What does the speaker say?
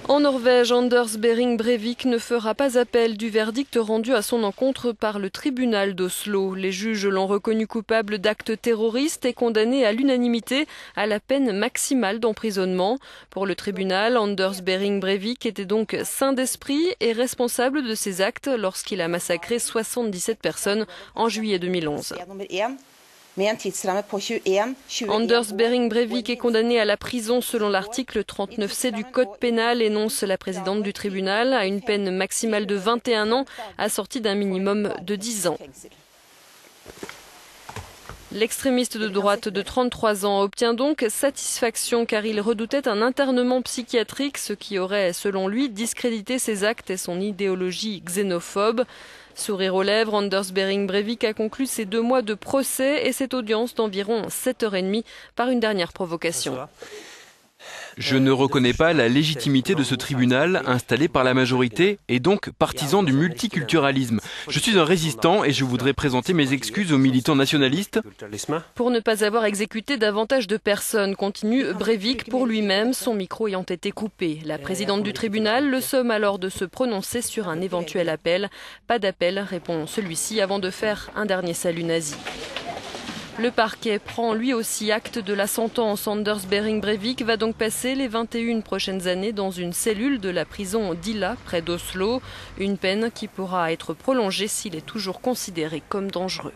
En Norvège, Anders Behring Breivik ne fera pas appel du verdict rendu à son encontre par le tribunal d'Oslo. Les juges l'ont reconnu coupable d'actes terroristes et condamné à l'unanimité à la peine maximale d'emprisonnement. Pour le tribunal, Anders Behring Breivik était donc sain d'esprit et responsable de ses actes lorsqu'il a massacré 77 personnes en juillet 2011. Anders Behring Breivik est condamné à la prison selon l'article 39C du Code pénal, énonce la présidente du tribunal, à une peine maximale de 21 ans, assortie d'un minimum de 10 ans. L'extrémiste de droite de 33 ans obtient donc satisfaction car il redoutait un internement psychiatrique, ce qui aurait, selon lui, discrédité ses actes et son idéologie xénophobe. Sourire aux lèvres, Anders Behring Breivik a conclu ses 2 mois de procès et cette audience d'environ 7h30 par une dernière provocation. Je ne reconnais pas la légitimité de ce tribunal installé par la majorité et donc partisan du multiculturalisme. Je suis un résistant et je voudrais présenter mes excuses aux militants nationalistes. Pour ne pas avoir exécuté davantage de personnes, continue Breivik pour lui-même, son micro ayant été coupé. La présidente du tribunal le somme alors de se prononcer sur un éventuel appel. Pas d'appel, répond celui-ci avant de faire un dernier salut nazi. Le parquet prend lui aussi acte de la sentence. Anders Behring Breivik va donc passer les 21 prochaines années dans une cellule de la prison d'Ila, près d'Oslo. Une peine qui pourra être prolongée s'il est toujours considéré comme dangereux.